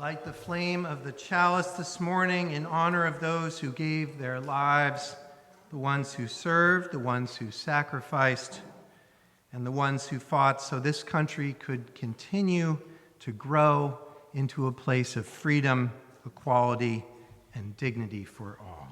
Light the flame of the chalice this morning in honor of those who gave their lives, the ones who served, the ones who sacrificed, and the ones who fought so this country could continue to grow into a place of freedom, equality, and dignity for all.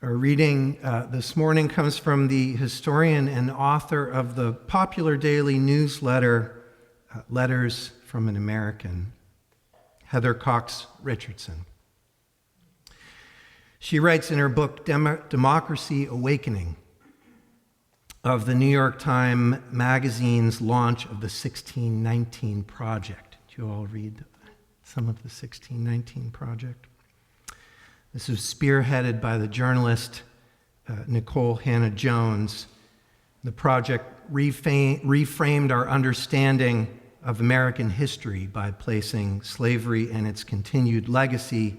Our reading this morning comes from the historian and author of the popular daily newsletter, Letters from an American, Heather Cox Richardson. She writes in her book, Democracy Awakening, of the New York Times Magazine's launch of the 1619 Project. Did you all read some of the 1619 Project? This was spearheaded by the journalist Nicole Hannah-Jones. The project reframed our understanding of American history by placing slavery and its continued legacy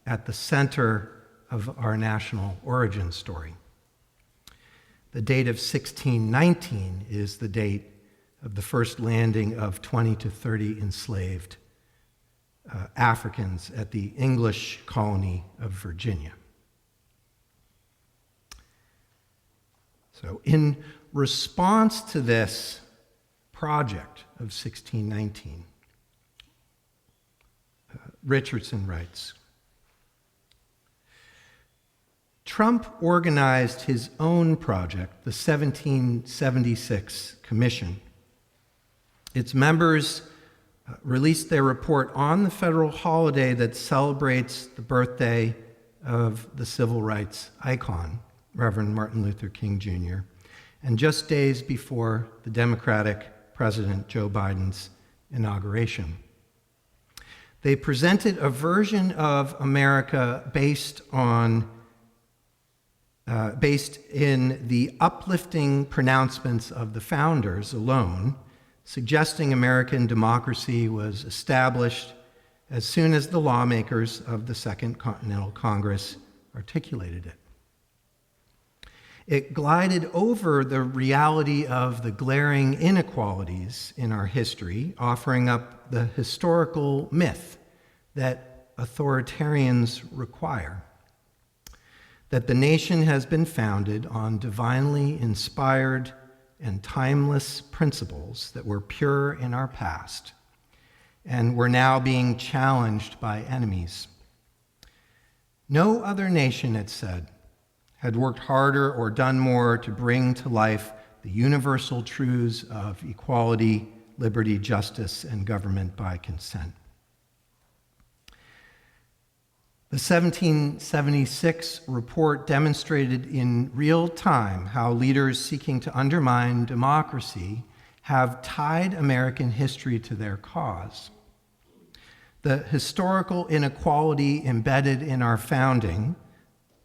at the center of our national origin story. The date of 1619 is the date of the first landing of 20 to 30 enslaved Africans at the English colony of Virginia. So in response to this project of 1619, Richardson writes, Trump organized his own project, the 1776 Commission. Its members released their report on the federal holiday that celebrates the birthday of the civil rights icon, Reverend Martin Luther King Jr., and just days before the Democratic President Joe Biden's inauguration. They presented a version of America based in the uplifting pronouncements of the founders alone, suggesting American democracy was established as soon as the lawmakers of the Second Continental Congress articulated it. It glided over the reality of the glaring inequalities in our history, offering up the historical myth that authoritarians require, that the nation has been founded on divinely inspired and timeless principles that were pure in our past and were now being challenged by enemies. No other nation, it said, had worked harder or done more to bring to life the universal truths of equality, liberty, justice, and government by consent. The 1776 report demonstrated in real time how leaders seeking to undermine democracy have tied American history to their cause. The historical inequality embedded in our founding,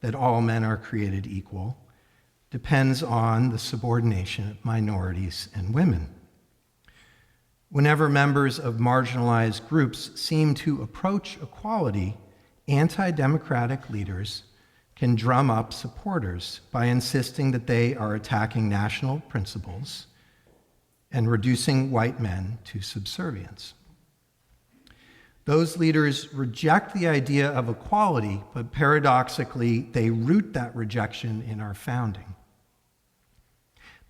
that all men are created equal, depends on the subordination of minorities and women. Whenever members of marginalized groups seem to approach equality, anti-democratic leaders can drum up supporters by insisting that they are attacking national principles and reducing white men to subservience. Those leaders reject the idea of equality, but paradoxically, they root that rejection in our founding.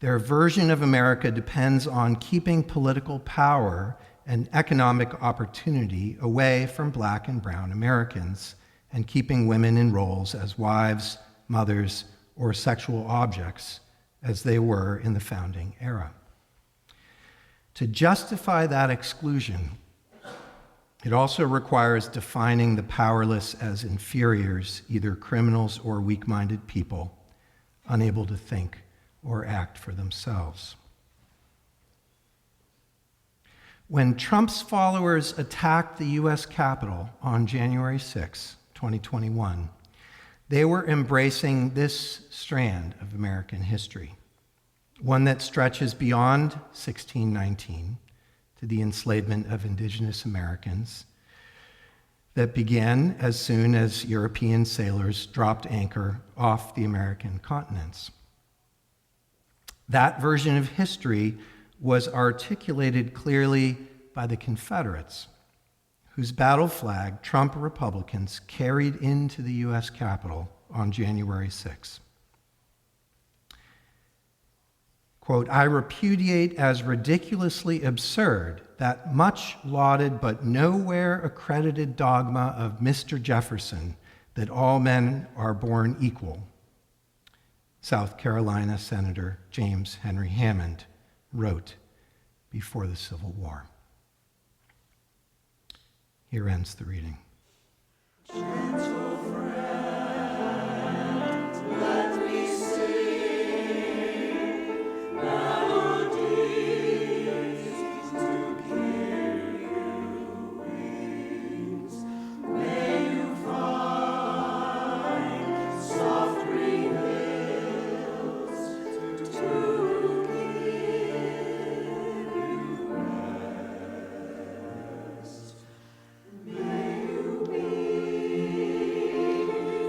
Their version of America depends on keeping political power and economic opportunity away from Black and brown Americans and keeping women in roles as wives, mothers, or sexual objects as they were in the founding era. To justify that exclusion, it also requires defining the powerless as inferiors, either criminals or weak-minded people, unable to think or act for themselves. When Trump's followers attacked the U.S. Capitol on January 6, 2021, they were embracing this strand of American history, one that stretches beyond 1619 to the enslavement of indigenous Americans, that began as soon as European sailors dropped anchor off the American continents. That version of history was articulated clearly by the Confederates, whose battle flag Trump Republicans carried into the U.S. Capitol on January 6. Quote, "I repudiate as ridiculously absurd that much lauded but nowhere accredited dogma of Mr. Jefferson that all men are born equal," South Carolina Senator James Henry Hammond wrote before the Civil War. Here ends the reading. Gentle friend, let me sing melodies to give you wings. May you find soft green hills to give you rest. May you be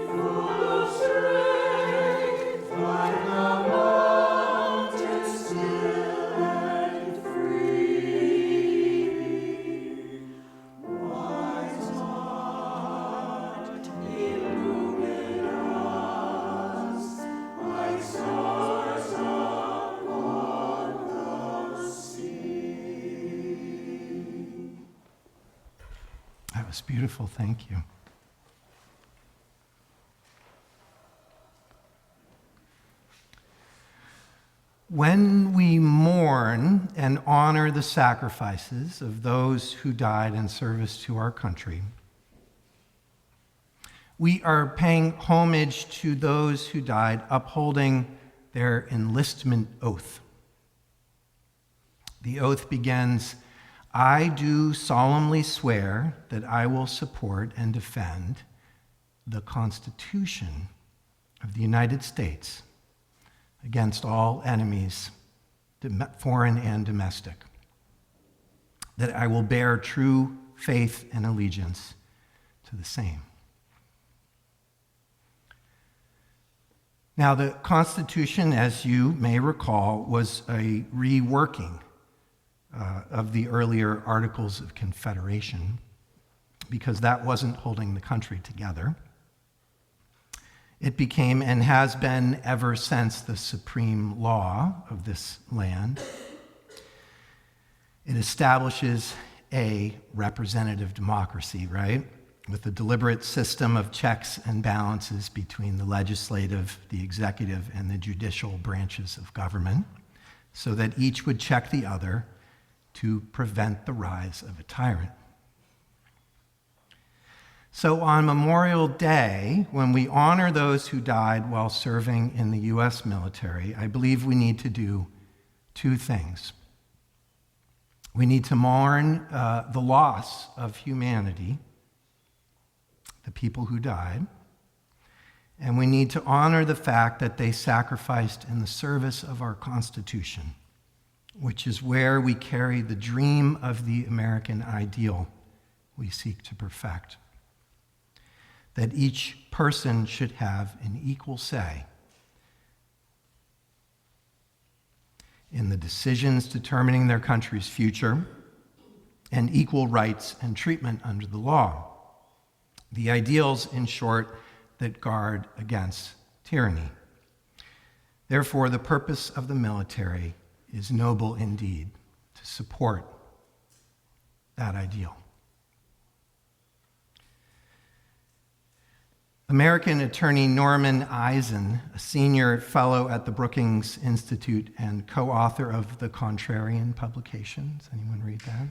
full of strength like the mountains still and free. Wise heart, illumine us like stars upon the sea. That was beautiful, thank you. When we mourn and honor the sacrifices of those who died in service to our country, we are paying homage to those who died upholding their enlistment oath. The oath begins, "I do solemnly swear that I will support and defend the Constitution of the United States against all enemies, foreign and domestic, that I will bear true faith and allegiance to the same." Now, the Constitution, as you may recall, was a reworking of the earlier Articles of Confederation, because that wasn't holding the country together. It became and has been ever since the supreme law of this land. It establishes a representative democracy, right? With a deliberate system of checks and balances between the legislative, the executive, and the judicial branches of government, so that each would check the other to prevent the rise of a tyrant. So on Memorial Day, when we honor those who died while serving in the U.S. military, I believe we need to do two things. We need to mourn the loss of humanity, the people who died, and we need to honor the fact that they sacrificed in the service of our Constitution, which is where we carry the dream of the American ideal we seek to perfect. That each person should have an equal say in the decisions determining their country's future and equal rights and treatment under the law. The ideals, in short, that guard against tyranny. Therefore, the purpose of the military is noble indeed, to support that ideal. American attorney Norman Eisen, a senior fellow at the Brookings Institute and co-author of the Contrarian publications, anyone read that?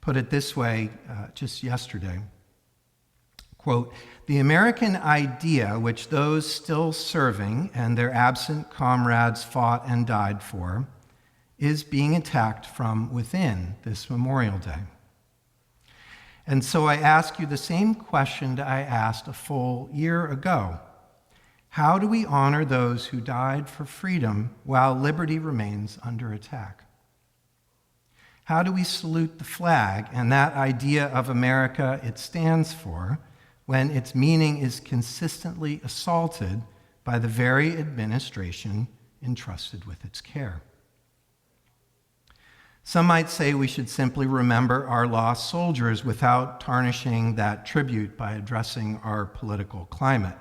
Put it this way just yesterday, quote, "The American idea which those still serving and their absent comrades fought and died for is being attacked from within this Memorial Day. And so I ask you the same question that I asked a full year ago. How do we honor those who died for freedom while liberty remains under attack? How do we salute the flag and that idea of America it stands for when its meaning is consistently assaulted by the very administration entrusted with its care? Some might say we should simply remember our lost soldiers without tarnishing that tribute by addressing our political climate.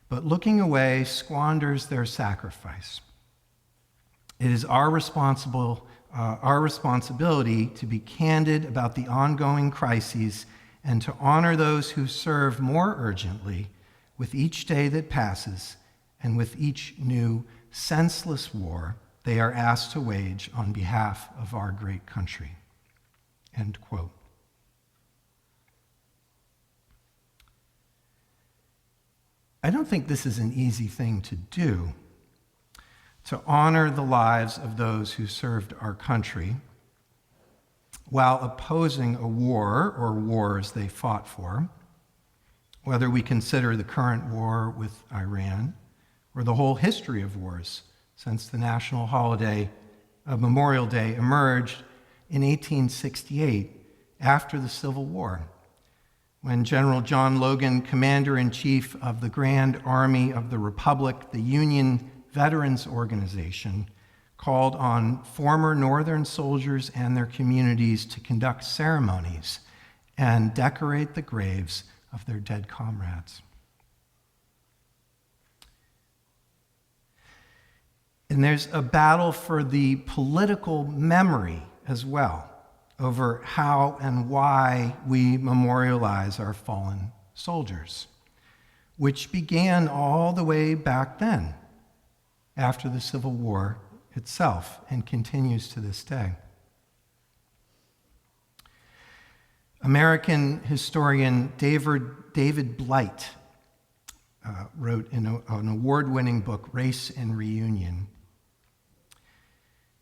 But looking away squanders their sacrifice. It is our responsibility to be candid about the ongoing crises and to honor those who serve more urgently with each day that passes and with each new senseless war they are asked to wage on behalf of our great country. End quote. I don't think this is an easy thing to do, to honor the lives of those who served our country while opposing a war or wars they fought for, whether we consider the current war with Iran or the whole history of wars since the national holiday of Memorial Day emerged in 1868 after the Civil War, when General John Logan, Commander-in-Chief of the Grand Army of the Republic, the Union Veterans Organization, called on former Northern soldiers and their communities to conduct ceremonies and decorate the graves of their dead comrades. And there's a battle for the political memory as well over how and why we memorialize our fallen soldiers, which began all the way back then, after the Civil War itself, and continues to this day. American historian David Blight wrote in an award-winning book, Race and Reunion.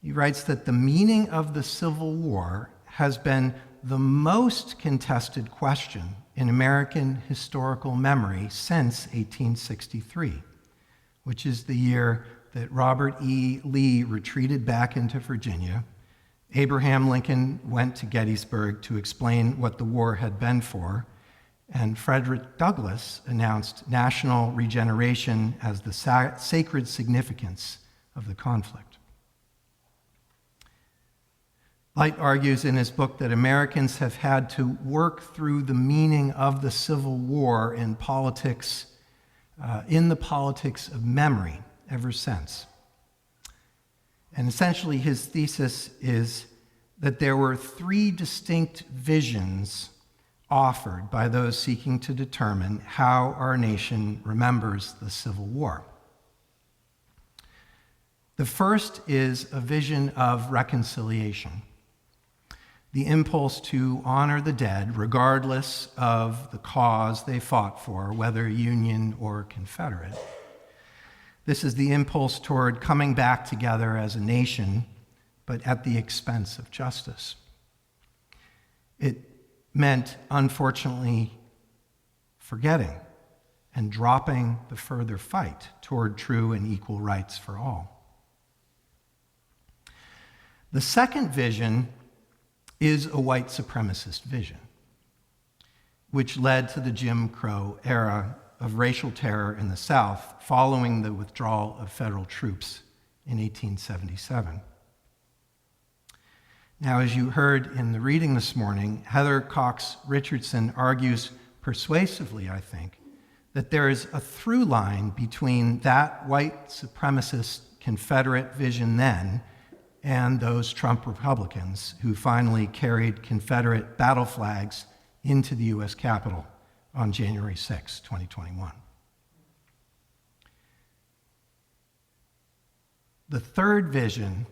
He writes that the meaning of the Civil War has been the most contested question in American historical memory since 1863, which is the year that Robert E. Lee retreated back into Virginia. Abraham Lincoln went to Gettysburg to explain what the war had been for, and Frederick Douglass announced national regeneration as the sacred significance of the conflict. Blight argues in his book that Americans have had to work through the meaning of the Civil War in politics, in the politics of memory ever since. And essentially his thesis is that there were three distinct visions offered by those seeking to determine how our nation remembers the Civil War. The first is a vision of reconciliation, the impulse to honor the dead regardless of the cause they fought for, whether Union or Confederate. This is the impulse toward coming back together as a nation, but at the expense of justice. It meant, unfortunately, forgetting and dropping the further fight toward true and equal rights for all. The second vision is a white supremacist vision, which led to the Jim Crow era of racial terror in the South following the withdrawal of federal troops in 1877. Now, as you heard in the reading this morning, Heather Cox Richardson argues persuasively, I think, that there is a through line between that white supremacist Confederate vision then and those Trump Republicans who finally carried Confederate battle flags into the U.S. Capitol on January 6, 2021. The third vision,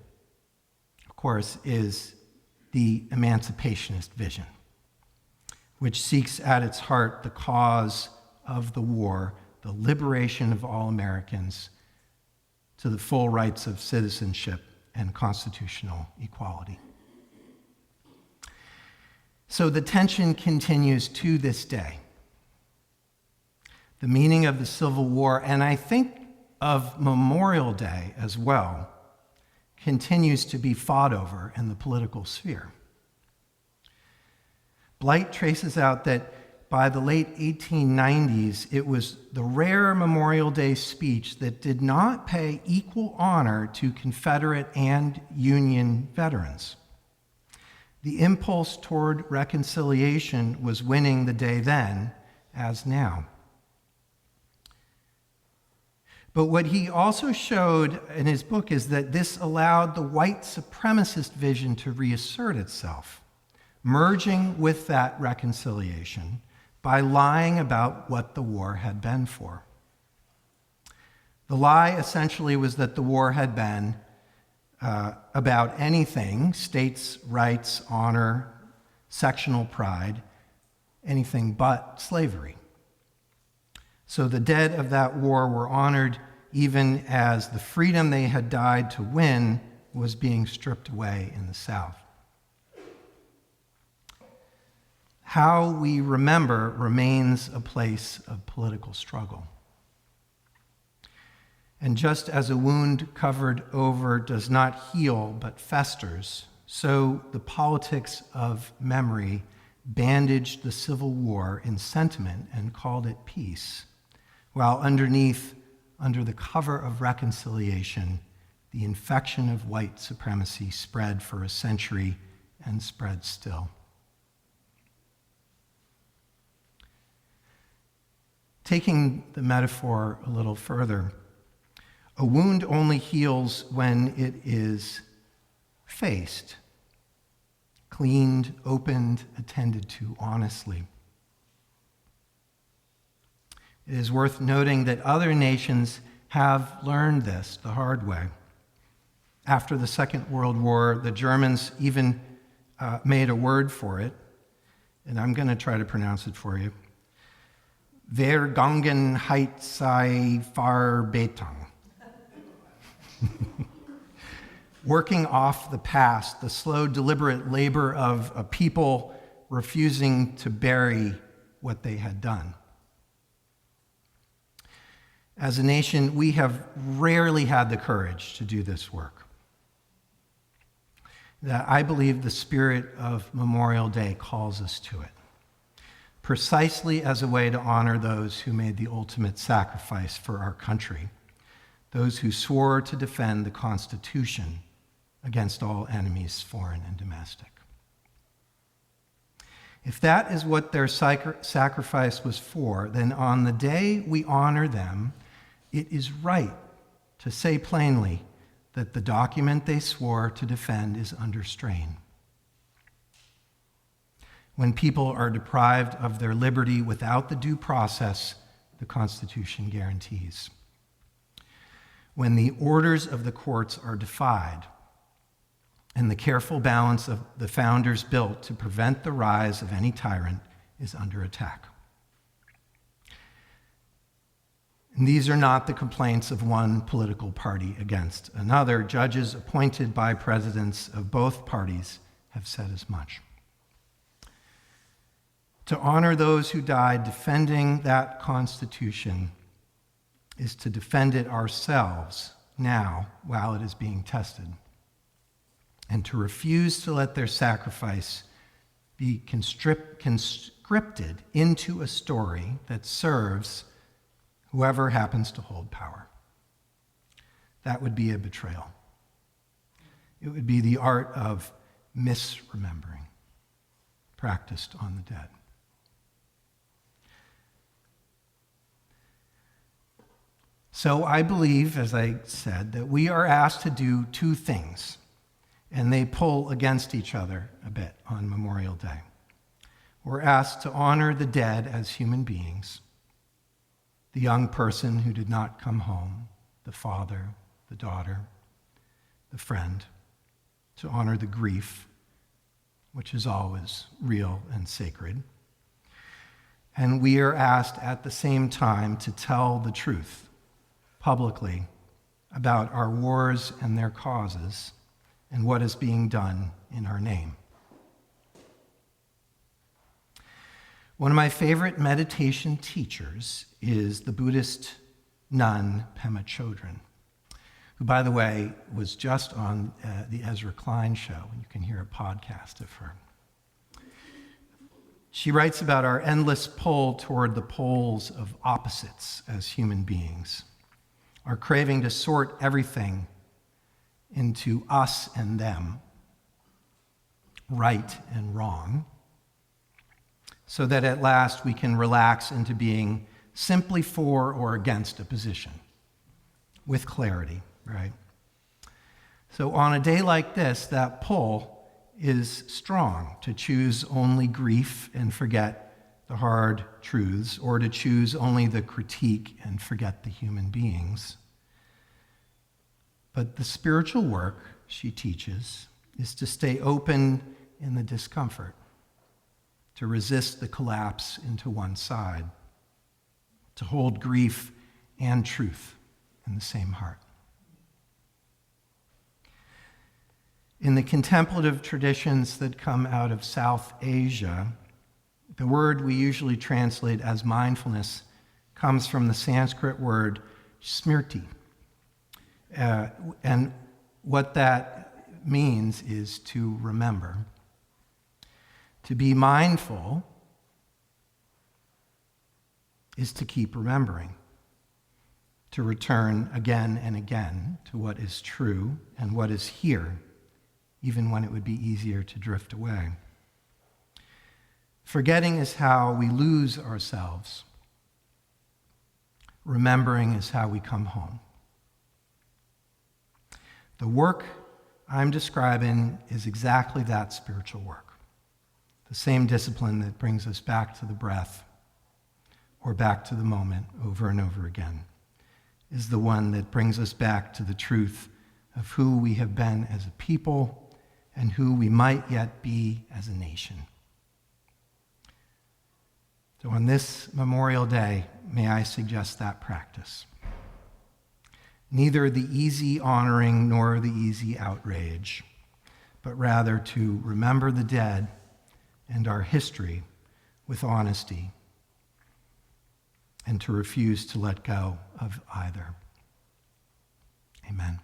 of course, is the emancipationist vision, which seeks at its heart the cause of the war, the liberation of all Americans to the full rights of citizenship and constitutional equality. So the tension continues to this day. The meaning of the Civil War, and I think of Memorial Day as well, continues to be fought over in the political sphere. Blight traces out that by the late 1890s, it was the rare Memorial Day speech that did not pay equal honor to Confederate and Union veterans. The impulse toward reconciliation was winning the day then, as now. But what he also showed in his book is that this allowed the white supremacist vision to reassert itself, merging with that reconciliation by lying about what the war had been for. The lie essentially was that the war had been about anything, states' rights, honor, sectional pride, anything but slavery. So the dead of that war were honored even as the freedom they had died to win was being stripped away in the South. How we remember remains a place of political struggle. And just as a wound covered over does not heal but festers, so the politics of memory bandaged the Civil War in sentiment and called it peace, while under the cover of reconciliation, the infection of white supremacy spread for a century and spread still. Taking the metaphor a little further, a wound only heals when it is faced, cleaned, opened, attended to honestly. It is worth noting that other nations have learned this the hard way. After the Second World War, the Germans even made a word for it, and I'm going to try to pronounce it for you. Vergangenheit sei Verbetung. Working off the past, the slow, deliberate labor of a people refusing to bury what they had done. As a nation, we have rarely had the courage to do this work. That I believe the spirit of Memorial Day calls us to it, precisely as a way to honor those who made the ultimate sacrifice for our country, those who swore to defend the Constitution against all enemies, foreign and domestic. If that is what their sacrifice was for, then on the day we honor them, it is right to say plainly that the document they swore to defend is under strain. When people are deprived of their liberty without the due process the Constitution guarantees. When the orders of the courts are defied, and the careful balance of the founders built to prevent the rise of any tyrant is under attack. And these are not the complaints of one political party against another. Judges appointed by presidents of both parties have said as much. To honor those who died defending that Constitution is to defend it ourselves now while it is being tested, and to refuse to let their sacrifice be conscripted into a story that serves whoever happens to hold power. That would be a betrayal. It would be the art of misremembering, practiced on the dead. So I believe, as I said, that we are asked to do two things, and they pull against each other a bit on Memorial Day. We're asked to honor the dead as human beings, the young person who did not come home, the father, the daughter, the friend, to honor the grief, which is always real and sacred. And we are asked at the same time to tell the truth publicly about our wars and their causes and what is being done in our name. One of my favorite meditation teachers is the Buddhist nun Pema Chodron, who, by the way, was just on the Ezra Klein show, and you can hear a podcast of her. She writes about our endless pull toward the poles of opposites as human beings, our craving to sort everything into us and them, right and wrong, so that at last we can relax into being simply for or against a position with clarity, right? So on a day like this, that pull is strong, to choose only grief and forget the hard truths, or to choose only the critique and forget the human beings. But the spiritual work, she teaches, is to stay open in the discomfort, to resist the collapse into one side, to hold grief and truth in the same heart. In the contemplative traditions that come out of South Asia, the word we usually translate as mindfulness comes from the Sanskrit word smriti. And what that means is to remember. To be mindful is to keep remembering, to return again and again to what is true and what is here, even when it would be easier to drift away. Forgetting is how we lose ourselves. Remembering is how we come home. The work I'm describing is exactly that spiritual work. The same discipline that brings us back to the breath or back to the moment over and over again is the one that brings us back to the truth of who we have been as a people and who we might yet be as a nation. So on this Memorial Day, may I suggest that practice. Neither the easy honoring nor the easy outrage, but rather to remember the dead and our history with honesty, and to refuse to let go of either. Amen.